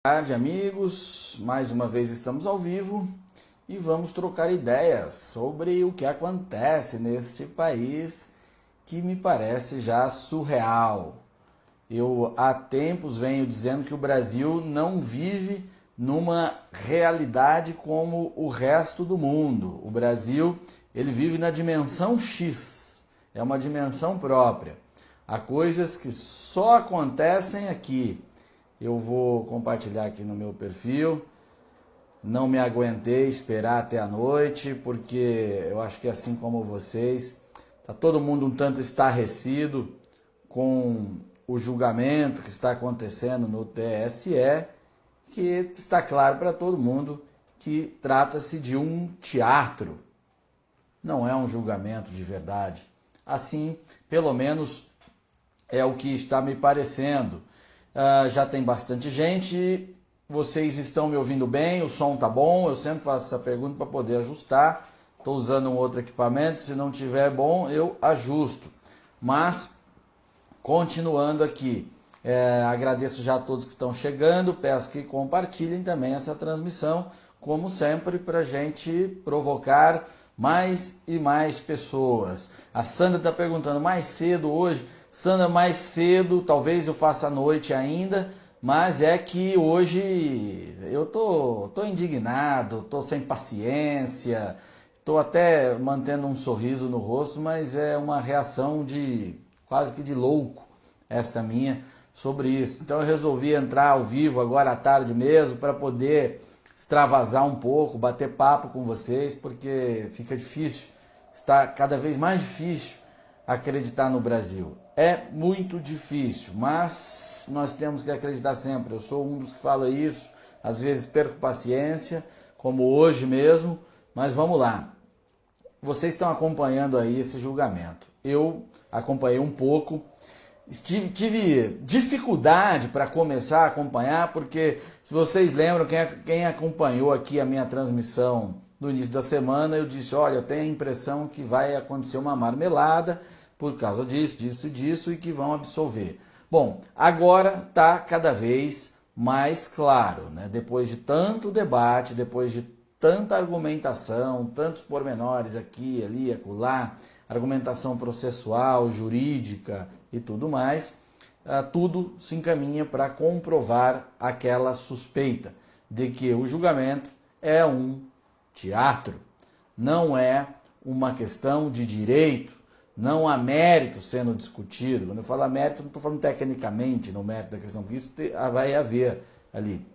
Boa tarde, amigos. Mais uma vez estamos ao vivo e vamos trocar ideias sobre o que acontece neste país que me parece já surreal. Eu há tempos venho dizendo que o Brasil não vive numa realidade como o resto do mundo. O Brasil, ele vive na dimensão X, é uma dimensão própria. Há coisas que só acontecem aqui. Eu vou compartilhar aqui no meu perfil. Não me aguentei esperar até a noite, porque eu acho que assim como vocês, está todo mundo um tanto estarrecido com o julgamento que está acontecendo no TSE, que está claro para todo mundo que trata-se de um teatro. Não é um julgamento de verdade. Assim, pelo menos, é o que está me parecendo. Já tem bastante gente, vocês estão me ouvindo bem, o som tá bom, eu sempre faço essa pergunta para poder ajustar. Estou usando um outro equipamento, se não tiver bom eu ajusto. Mas, continuando aqui, agradeço já a todos que estão chegando, peço que compartilhem também essa transmissão, como sempre, para a gente provocar mais e mais pessoas. A Sandra está perguntando, mais cedo hoje? Sandra, mais cedo, talvez eu faça à noite ainda, mas é que hoje eu tô indignado, tô sem paciência, tô até mantendo um sorriso no rosto, mas é uma reação de quase que de louco esta minha sobre isso. Então eu resolvi entrar ao vivo agora à tarde mesmo para poder extravasar um pouco, bater papo com vocês, porque fica difícil, está cada vez mais difícil acreditar no Brasil. É muito difícil, mas nós temos que acreditar sempre. Eu sou um dos que fala isso, às vezes perco paciência, como hoje mesmo, mas vamos lá. Vocês estão acompanhando aí esse julgamento. Eu acompanhei um pouco, tive dificuldade para começar a acompanhar, porque se vocês lembram, quem acompanhou aqui a minha transmissão no início da semana, eu disse, olha, eu tenho a impressão que vai acontecer uma marmelada, por causa disso, disso e disso, e que vão absolver. Bom, agora está cada vez mais claro, né? Depois de tanto debate, depois de tanta argumentação, tantos pormenores aqui, ali, acolá, argumentação processual, jurídica e tudo mais, tudo se encaminha para comprovar aquela suspeita de que o julgamento é um teatro, não é uma questão de direito. Não há mérito sendo discutido. Quando eu falo mérito, não estou falando tecnicamente no mérito da questão, porque isso vai haver ali.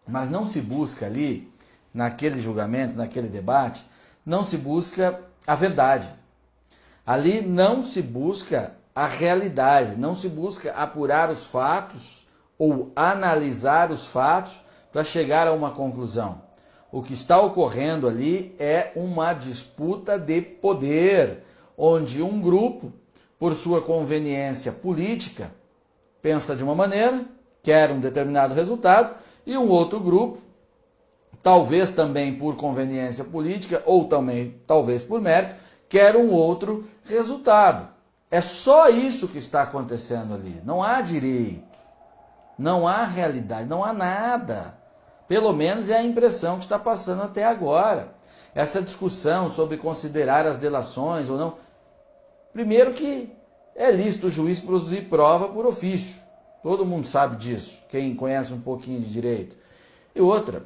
Mas não se busca ali, naquele julgamento, naquele debate, não se busca a verdade. Ali não se busca a realidade, não se busca apurar os fatos ou analisar os fatos para chegar a uma conclusão. O que está ocorrendo ali é uma disputa de poder, onde um grupo, por sua conveniência política, pensa de uma maneira, quer um determinado resultado, e um outro grupo, talvez também por conveniência política, ou também talvez por mérito, quer um outro resultado. É só isso que está acontecendo ali. Não há direito, não há realidade, não há nada. Pelo menos é a impressão que está passando até agora. Essa discussão sobre considerar as delações ou não. Primeiro que é lícito o juiz produzir prova por ofício. Todo mundo sabe disso, quem conhece um pouquinho de direito. E outra,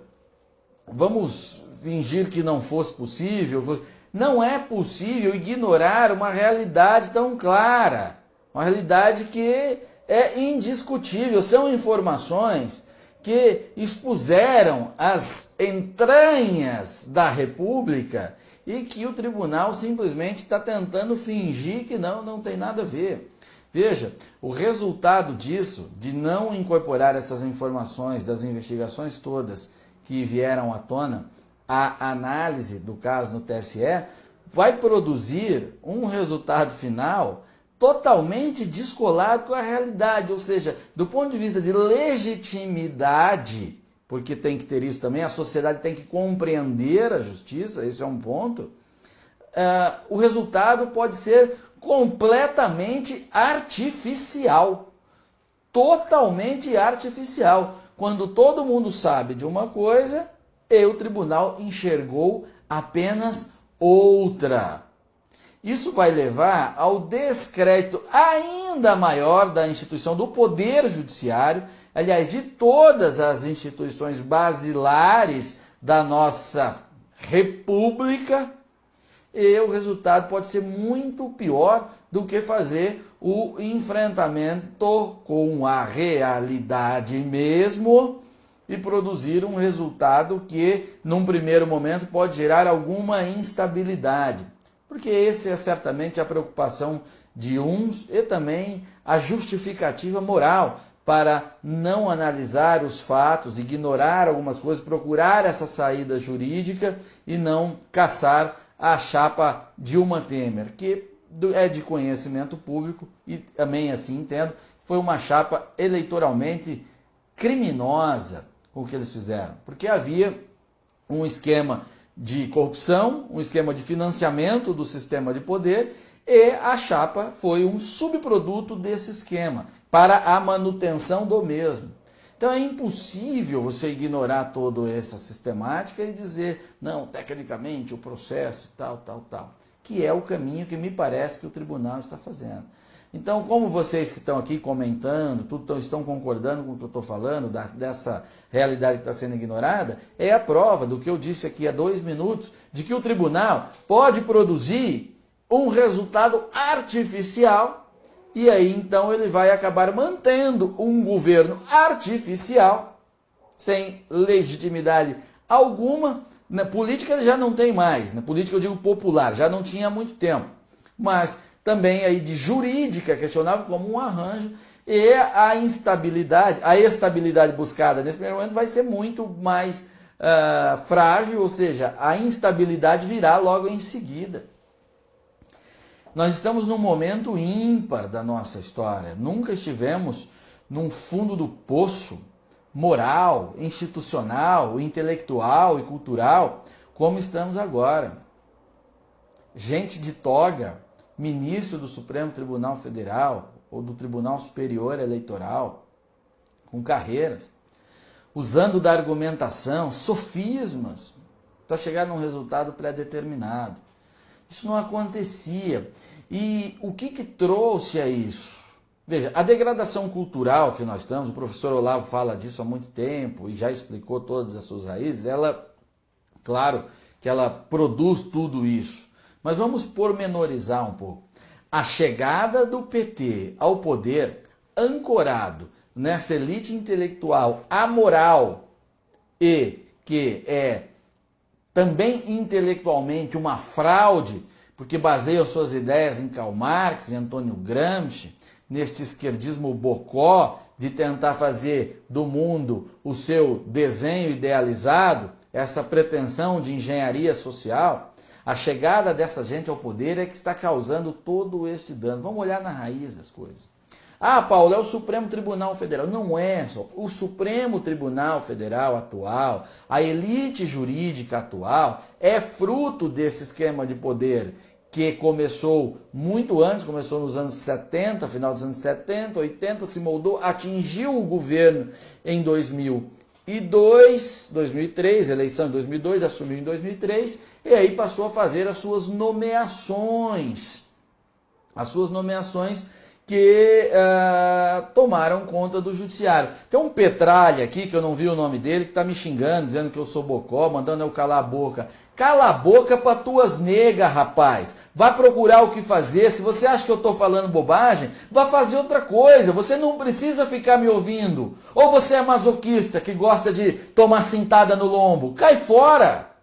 vamos fingir que não fosse possível. Não é possível ignorar uma realidade tão clara. Uma realidade que é indiscutível. São informações que expuseram as entranhas da República e que o tribunal simplesmente está tentando fingir que não tem nada a ver. Veja, o resultado disso, de não incorporar essas informações das investigações todas que vieram à tona, a análise do caso no TSE, vai produzir um resultado final totalmente descolado com a realidade, ou seja, do ponto de vista de legitimidade, porque tem que ter isso também, a sociedade tem que compreender a justiça, esse é um ponto, o resultado pode ser completamente artificial, totalmente artificial. quando todo mundo sabe de uma coisa e o tribunal enxergou apenas outra. Isso vai levar ao descrédito ainda maior da instituição do Poder Judiciário, aliás, de todas as instituições basilares da nossa República, e o resultado pode ser muito pior do que fazer o enfrentamento com a realidade mesmo e produzir um resultado que, num primeiro momento, pode gerar alguma instabilidade. Porque essa é certamente a preocupação de uns e também a justificativa moral para não analisar os fatos, ignorar algumas coisas, procurar essa saída jurídica e não caçar a chapa Dilma Temer, que é de conhecimento público e também, assim entendo, foi uma chapa eleitoralmente criminosa o que eles fizeram, porque havia um esquema de corrupção, um esquema de financiamento do sistema de poder, e a chapa foi um subproduto desse esquema, para a manutenção do mesmo. Então é impossível você ignorar toda essa sistemática e dizer, não, tecnicamente o processo tal, que é o caminho que me parece que o tribunal está fazendo. Então, como vocês que estão aqui comentando, estão concordando com o que eu estou falando, dessa realidade que está sendo ignorada, é a prova do que eu disse aqui há 2 minutos, de que o tribunal pode produzir um resultado artificial, e aí então ele vai acabar mantendo um governo artificial, sem legitimidade alguma. Na política ele já não tem mais, na política eu digo popular, já não tinha há muito tempo, mas também aí de jurídica, questionável como um arranjo, e a instabilidade, a estabilidade buscada nesse primeiro momento vai ser muito mais frágil, ou seja, a instabilidade virá logo em seguida. Nós estamos num momento ímpar da nossa história, nunca estivemos num fundo do poço moral, institucional, intelectual e cultural como estamos agora. Gente de toga, ministro do Supremo Tribunal Federal ou do Tribunal Superior Eleitoral, com carreiras, usando da argumentação, sofismas, para chegar num resultado pré-determinado. Isso não acontecia. E o que trouxe a isso? Veja, a degradação cultural que nós estamos, o professor Olavo fala disso há muito tempo e já explicou todas as suas raízes, ela, claro que ela produz tudo isso. Mas vamos pormenorizar um pouco. A chegada do PT ao poder, ancorado nessa elite intelectual amoral e que é também intelectualmente uma fraude, porque baseia suas ideias em Karl Marx e Antônio Gramsci, neste esquerdismo bocó de tentar fazer do mundo o seu desenho idealizado, essa pretensão de engenharia social. A chegada dessa gente ao poder é que está causando todo esse dano. Vamos olhar na raiz das coisas. Ah, Paulo, é o Supremo Tribunal Federal. Não é só. O Supremo Tribunal Federal atual, a elite jurídica atual, é fruto desse esquema de poder que começou muito antes, começou nos anos 70, final dos anos 70, 80, se moldou, atingiu o governo em 2003, eleição em 2002, assumiu em 2003, e aí passou a fazer as suas nomeações que tomaram conta do judiciário. Tem um Petralha aqui, que eu não vi o nome dele, que está me xingando, dizendo que eu sou bocó, mandando eu calar a boca. Cala a boca para tuas negas, rapaz. Vai procurar o que fazer. Se você acha que eu estou falando bobagem, vá fazer outra coisa. Você não precisa ficar me ouvindo. Ou você é masoquista, que gosta de tomar cintada no lombo. Cai fora.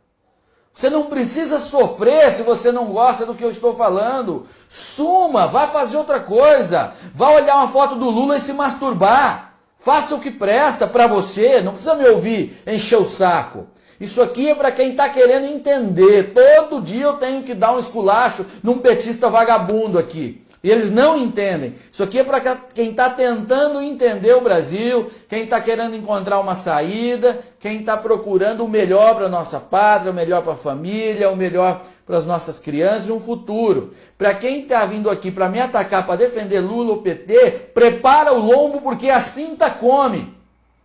Você não precisa sofrer se você não gosta do que eu estou falando. Suma, vá fazer outra coisa. Vá olhar uma foto do Lula e se masturbar. Faça o que presta para você. Não precisa me ouvir encher o saco. Isso aqui é para quem está querendo entender. Todo dia eu tenho que dar um esculacho num petista vagabundo aqui. E eles não entendem. Isso aqui é para quem está tentando entender o Brasil, quem está querendo encontrar uma saída, quem está procurando o melhor para a nossa pátria, o melhor para a família, o melhor para as nossas crianças e um futuro. Para quem está vindo aqui para me atacar, para defender Lula ou PT, prepara o lombo porque a cinta come.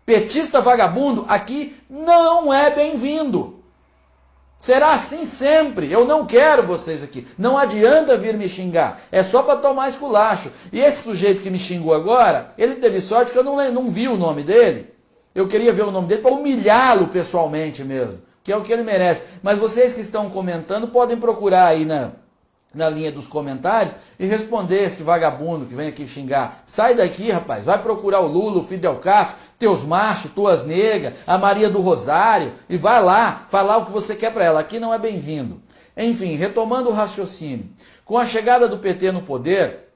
Petista vagabundo aqui não é bem-vindo. Será assim sempre. Eu não quero vocês aqui. Não adianta vir me xingar. É só para tomar esculacho. E esse sujeito que me xingou agora, ele teve sorte que eu não vi o nome dele. Eu queria ver o nome dele para humilhá-lo pessoalmente mesmo, que é o que ele merece. Mas vocês que estão comentando podem procurar aí na linha dos comentários e responder este vagabundo que vem aqui xingar. Sai daqui, rapaz, vai procurar o Lula, o Fidel Castro, teus machos, tuas negas, a Maria do Rosário, e vai lá falar o que você quer para ela. Aqui não é bem-vindo. Enfim, retomando o raciocínio. Com a chegada do PT no poder,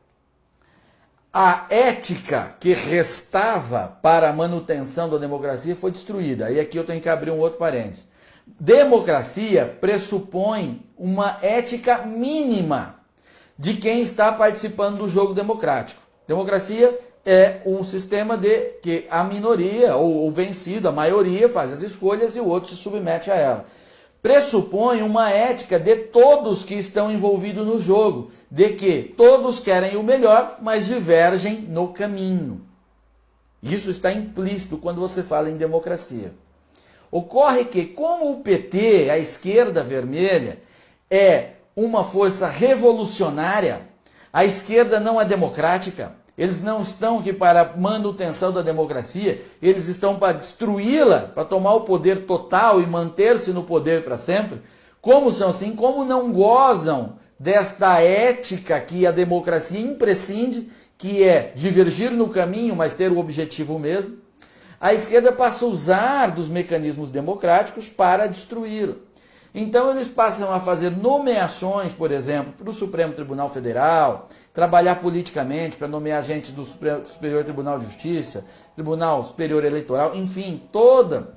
a ética que restava para a manutenção da democracia foi destruída. E aqui eu tenho que abrir um outro parênteses. Democracia pressupõe uma ética mínima de quem está participando do jogo democrático. Democracia é um sistema de que a minoria, ou o vencido, a maioria, faz as escolhas e o outro se submete a ela. Pressupõe uma ética de todos que estão envolvidos no jogo, de que todos querem o melhor, mas divergem no caminho. Isso está implícito quando você fala em democracia. Ocorre que, como o PT, a esquerda vermelha, é uma força revolucionária, a esquerda não é democrática, eles não estão aqui para a manutenção da democracia, eles estão para destruí-la, para tomar o poder total e manter-se no poder para sempre. Como são assim? Como não gozam desta ética que a democracia imprescinde, que é divergir no caminho, mas ter o objetivo mesmo, a esquerda passa a usar dos mecanismos democráticos para destruí-la. Então eles passam a fazer nomeações, por exemplo, para o Supremo Tribunal Federal, trabalhar politicamente para nomear gente do Superior Tribunal de Justiça, Tribunal Superior Eleitoral, enfim, toda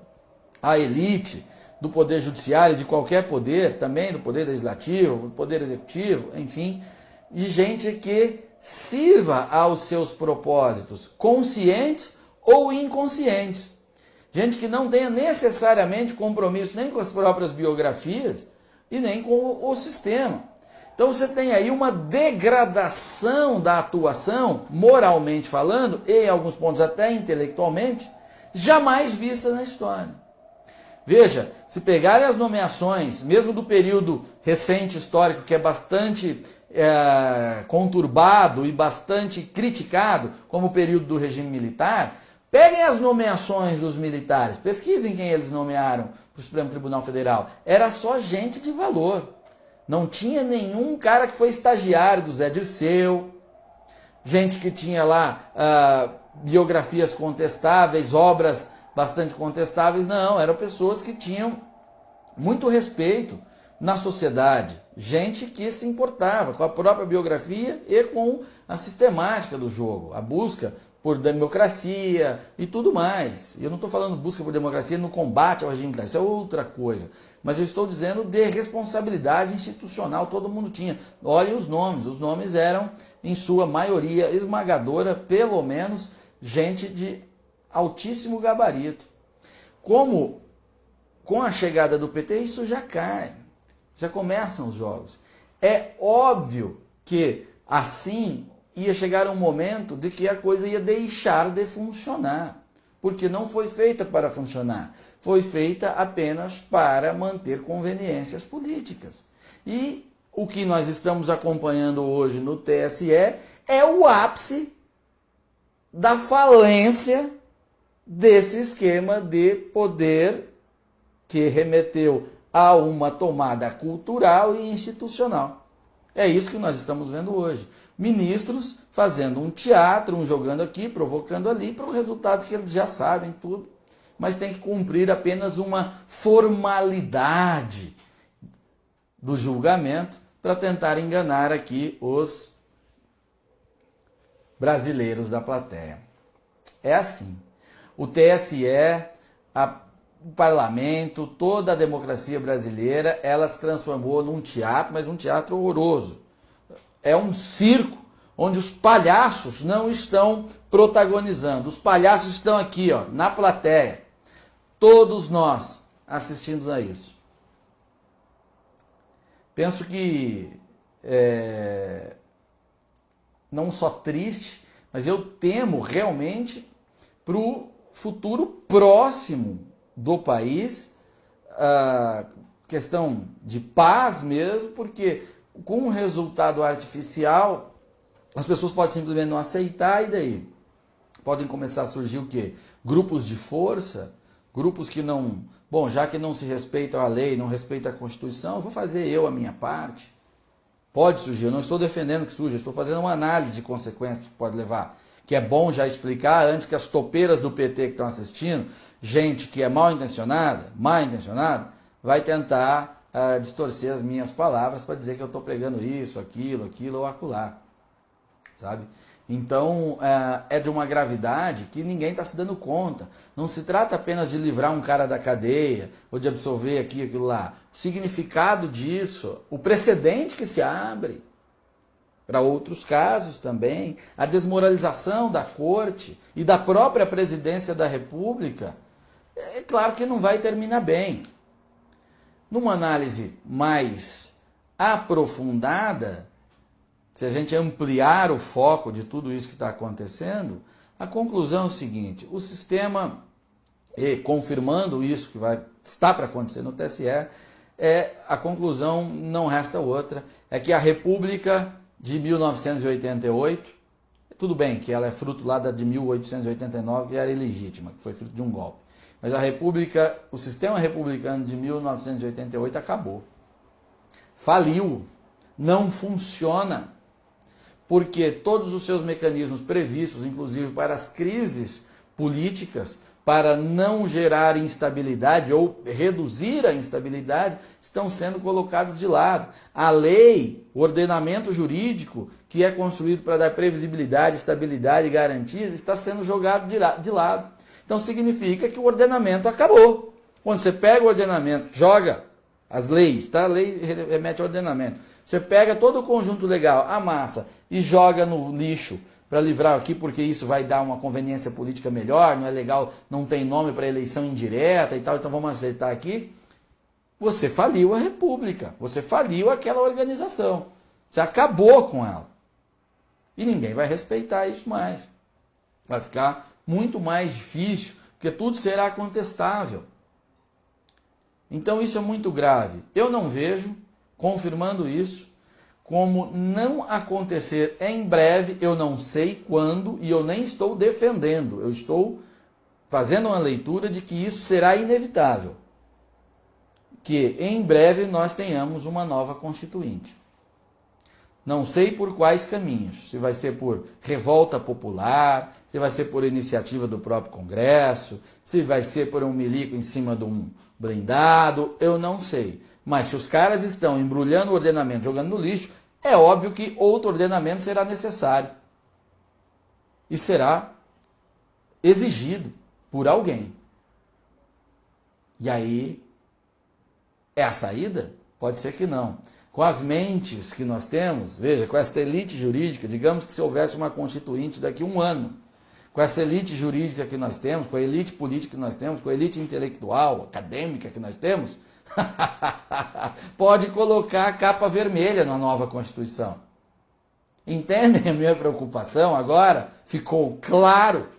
a elite do Poder Judiciário, de qualquer poder, também do Poder Legislativo, do Poder Executivo, enfim, de gente que sirva aos seus propósitos, conscientes ou inconscientes. Gente que não tenha necessariamente compromisso nem com as próprias biografias e nem com o sistema. Então você tem aí uma degradação da atuação, moralmente falando, e em alguns pontos até intelectualmente, jamais vista na história. Veja, se pegarem as nomeações, mesmo do período recente histórico, que é bastante conturbado e bastante criticado, como o período do regime militar, peguem as nomeações dos militares, pesquisem quem eles nomearam para o Supremo Tribunal Federal. Era só gente de valor. Não tinha nenhum cara que foi estagiário do Zé Dirceu, gente que tinha lá biografias contestáveis, obras bastante contestáveis. Não, eram pessoas que tinham muito respeito na sociedade. Gente que se importava com a própria biografia e com a sistemática do jogo, a busca por democracia e tudo mais. Eu não estou falando busca por democracia no combate ao regime militar, isso é outra coisa. Mas eu estou dizendo de responsabilidade institucional, todo mundo tinha. Olhem os nomes eram, em sua maioria esmagadora, pelo menos, gente de altíssimo gabarito. Como com a chegada do PT isso já cai, já começam os jogos. É óbvio que assim ia chegar um momento de que a coisa ia deixar de funcionar, porque não foi feita para funcionar, foi feita apenas para manter conveniências políticas. E o que nós estamos acompanhando hoje no TSE é o ápice da falência desse esquema de poder que remeteu a uma tomada cultural e institucional. É isso que nós estamos vendo hoje. Ministros fazendo um teatro, um jogando aqui, provocando ali, para o resultado que eles já sabem tudo, mas tem que cumprir apenas uma formalidade do julgamento para tentar enganar aqui os brasileiros da plateia. É assim. O TSE, o parlamento, toda a democracia brasileira, ela se transformou num teatro, mas um teatro horroroso. É um circo onde os palhaços não estão protagonizando. Os palhaços estão aqui, ó, na plateia. Todos nós assistindo a isso. Penso que não só triste, mas eu temo realmente para o futuro próximo do país, questão de paz mesmo, porque com um resultado artificial, as pessoas podem simplesmente não aceitar, e daí? Podem começar a surgir o quê? Grupos de força, grupos que não... Bom, já que não se respeitam a lei, não respeitam a Constituição, eu vou fazer eu a minha parte. Pode surgir, eu não estou defendendo que surja, estou fazendo uma análise de consequências que pode levar. Que é bom já explicar antes que as topeiras do PT que estão assistindo, gente que é mal intencionada, vai tentar distorcer as minhas palavras para dizer que eu estou pregando isso, aquilo ou acolá. Sabe? Então, é de uma gravidade que ninguém está se dando conta. Não se trata apenas de livrar um cara da cadeia, ou de absolver aquilo lá. O significado disso, o precedente que se abre para outros casos também, a desmoralização da corte e da própria presidência da República, é claro que não vai terminar bem. Numa análise mais aprofundada, se a gente ampliar o foco de tudo isso que está acontecendo, a conclusão é o seguinte: o sistema, e confirmando isso que está para acontecer no TSE, a conclusão não resta outra, é que a República de 1988, tudo bem que ela é fruto lá da de 1889, que era ilegítima, que foi fruto de um golpe, mas a República, o sistema republicano de 1988 acabou, faliu, não funciona. Porque todos os seus mecanismos previstos, inclusive para as crises políticas, para não gerar instabilidade ou reduzir a instabilidade, estão sendo colocados de lado. A lei, o ordenamento jurídico, que é construído para dar previsibilidade, estabilidade e garantias, está sendo jogado de lado. Então significa que o ordenamento acabou. Quando você pega o ordenamento, joga as leis, tá? A lei remete ao ordenamento. Você pega todo o conjunto legal, amassa e joga no lixo para livrar aqui, porque isso vai dar uma conveniência política melhor, não é legal, não tem nome para eleição indireta e tal, então vamos aceitar aqui. Você faliu a República, você faliu aquela organização, você acabou com ela. E ninguém vai respeitar isso mais. Vai ficar muito mais difícil, porque tudo será contestável. Então isso é muito grave. Eu não vejo, confirmando isso, como não acontecer em breve, eu não sei quando, e eu nem estou defendendo, eu estou fazendo uma leitura de que isso será inevitável. Que em breve nós tenhamos uma nova Constituinte. Não sei por quais caminhos, se vai ser por revolta popular, se vai ser por iniciativa do próprio Congresso, se vai ser por um milico em cima de um blindado, eu não sei. Mas se os caras estão embrulhando o ordenamento, jogando no lixo, é óbvio que outro ordenamento será necessário. E será exigido por alguém. E aí, é a saída? Pode ser que não. Com as mentes que nós temos, veja, com essa elite jurídica, digamos que se houvesse uma constituinte daqui a um ano, com essa elite jurídica que nós temos, com a elite política que nós temos, com a elite intelectual, acadêmica que nós temos, pode colocar a capa vermelha na nova Constituição. Entendem a minha preocupação agora? Ficou claro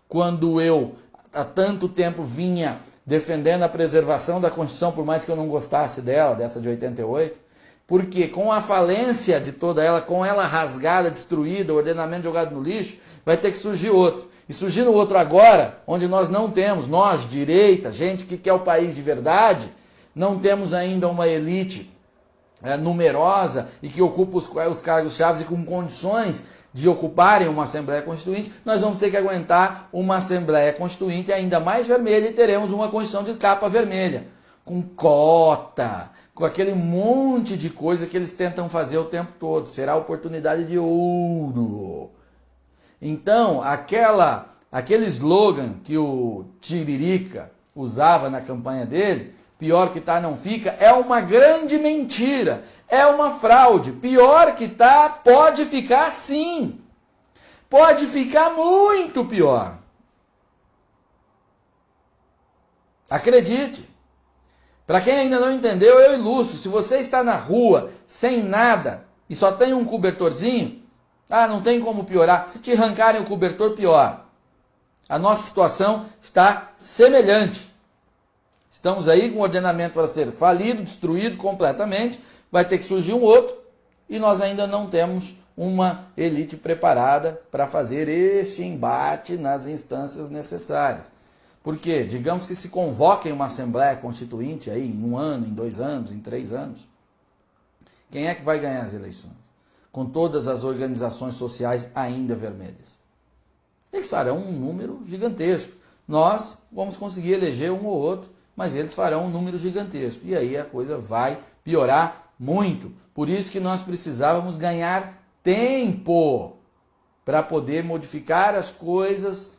quando eu, há tanto tempo, vinha defendendo a preservação da Constituição, por mais que eu não gostasse dela, dessa de 88, porque com a falência de toda ela, com ela rasgada, destruída, o ordenamento jogado no lixo, vai ter que surgir outro. E surgindo outro agora, onde nós não temos, nós, direita, gente que quer o país de verdade, não temos ainda uma elite numerosa e que ocupa os cargos-chave e com condições de ocuparem uma Assembleia Constituinte, nós vamos ter que aguentar uma Assembleia Constituinte ainda mais vermelha e teremos uma Constituição de capa vermelha, com cota, com aquele monte de coisa que eles tentam fazer o tempo todo. Será a oportunidade de ouro. Então, aquele slogan que o Tiririca usava na campanha dele, pior que tá não fica, é uma grande mentira, é uma fraude. Pior que tá, pode ficar sim. Pode ficar muito pior. Acredite. Para quem ainda não entendeu, eu ilustro. Se você está na rua, sem nada, e só tem um cobertorzinho, não tem como piorar. Se te arrancarem o cobertor, pior. A nossa situação está semelhante. Estamos aí com um ordenamento para ser falido, destruído completamente, vai ter que surgir um outro, e nós ainda não temos uma elite preparada para fazer este embate nas instâncias necessárias. Porque, digamos que se convoquem uma Assembleia Constituinte aí em 1 ano, em 2 anos, em 3 anos, quem é que vai ganhar as eleições? Com todas as organizações sociais ainda vermelhas. Eles farão um número gigantesco. Nós vamos conseguir eleger um ou outro, mas eles farão um número gigantesco. E aí a coisa vai piorar muito. Por isso que nós precisávamos ganhar tempo para poder modificar as coisas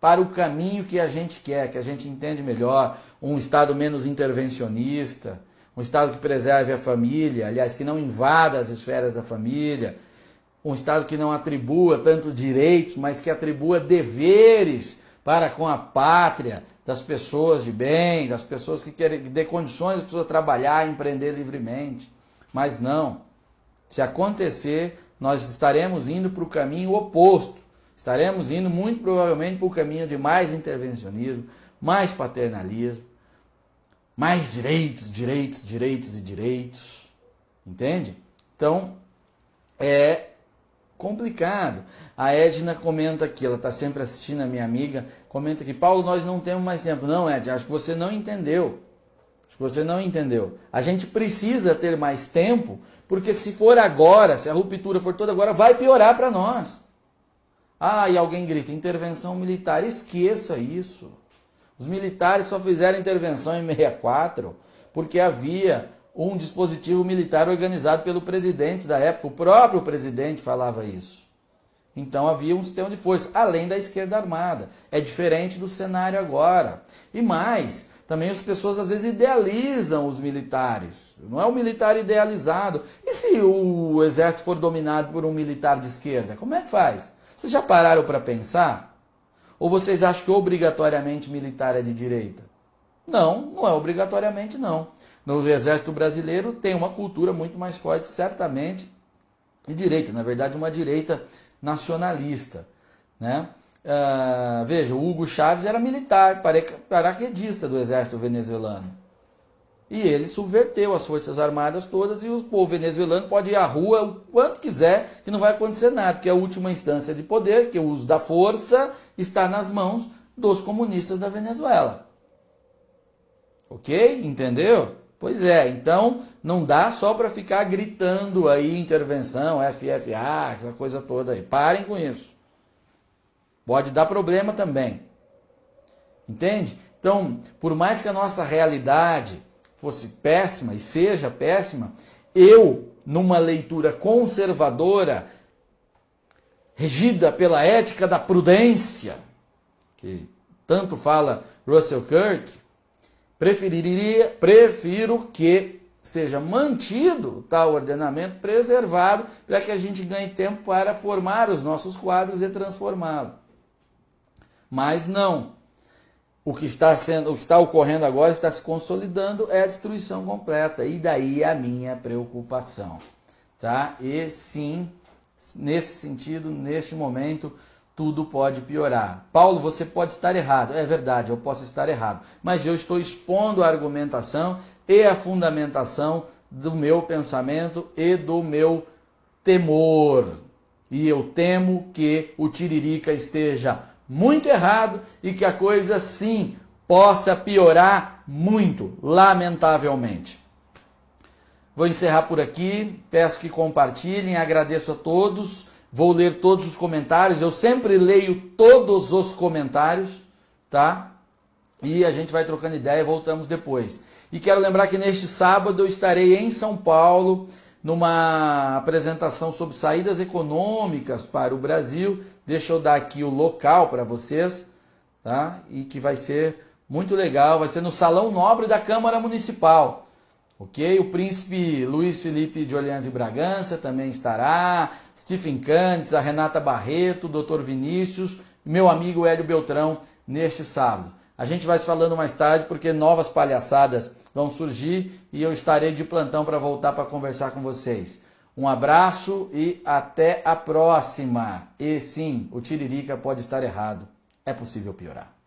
para o caminho que a gente quer, que a gente entende melhor. Um Estado menos intervencionista, um Estado que preserve a família, aliás, que não invada as esferas da família, um Estado que não atribua tanto direitos, mas que atribua deveres para com a pátria, das pessoas de bem, das pessoas que querem, que dê condições de pessoas trabalhar e empreender livremente. Mas não. Se acontecer, nós estaremos indo para o caminho oposto. Estaremos indo muito provavelmente para o caminho de mais intervencionismo, mais paternalismo, mais direitos, direitos, direitos e direitos. Entende? Então, é complicado. A Edna comenta aqui, ela está sempre assistindo, a minha amiga, comenta aqui, Paulo, nós não temos mais tempo. Não, Edna, acho que você não entendeu. Acho que você não entendeu. A gente precisa ter mais tempo, porque se for agora, se a ruptura for toda agora, vai piorar para nós. Ah, e alguém grita, intervenção militar. Esqueça isso. Os militares só fizeram intervenção em 64 porque havia um dispositivo militar organizado pelo presidente da época. O próprio presidente falava isso. Então havia um sistema de força, além da esquerda armada. É diferente do cenário agora. E mais, também as pessoas às vezes idealizam os militares. Não é o militar idealizado. E se o exército for dominado por um militar de esquerda? Como é que faz? Vocês já pararam para pensar? Ou vocês acham que obrigatoriamente militar é de direita? Não, não é obrigatoriamente não. No exército brasileiro tem uma cultura muito mais forte, certamente, de direita. Na verdade, uma direita nacionalista. Né? Veja, o Hugo Chávez era militar, paraquedista do exército venezuelano. E ele subverteu as forças armadas todas e o povo venezuelano pode ir à rua o quanto quiser, que não vai acontecer nada, porque a última instância de poder, que é o uso da força, está nas mãos dos comunistas da Venezuela. Ok? Entendeu? Pois é, então não dá só para ficar gritando aí intervenção, FFA, aquela coisa toda aí. Parem com isso. Pode dar problema também. Entende? Então, por mais que a nossa realidade fosse péssima e seja péssima, eu, numa leitura conservadora, regida pela ética da prudência, que tanto fala Russell Kirk, prefiro que seja mantido tal ordenamento, preservado, para que a gente ganhe tempo para formar os nossos quadros e transformá-los. Mas não. O que está ocorrendo agora, está se consolidando, é a destruição completa. E daí a minha preocupação. Tá? E sim, nesse sentido, neste momento, tudo pode piorar. Paulo, você pode estar errado. É verdade, eu posso estar errado. Mas eu estou expondo a argumentação e a fundamentação do meu pensamento e do meu temor. E eu temo que o Tiririca esteja muito errado e que a coisa sim possa piorar muito, lamentavelmente. Vou encerrar por aqui, peço que compartilhem, agradeço a todos, vou ler todos os comentários, eu sempre leio todos os comentários, tá? E a gente vai trocando ideia e voltamos depois. E quero lembrar que neste sábado eu estarei em São Paulo, numa apresentação sobre saídas econômicas para o Brasil. Deixa eu dar aqui o local para vocês, tá? E que vai ser muito legal, vai ser no Salão Nobre da Câmara Municipal, ok? O príncipe Luiz Felipe de Orleans e Bragança também estará, Stephen Cantes, a Renata Barreto, o Dr. Vinícius, meu amigo Hélio Beltrão, neste sábado. A gente vai se falando mais tarde, porque novas palhaçadas vão surgir e eu estarei de plantão para voltar para conversar com vocês. Um abraço e até a próxima. E sim, o Tiririca pode estar errado. é possível piorar.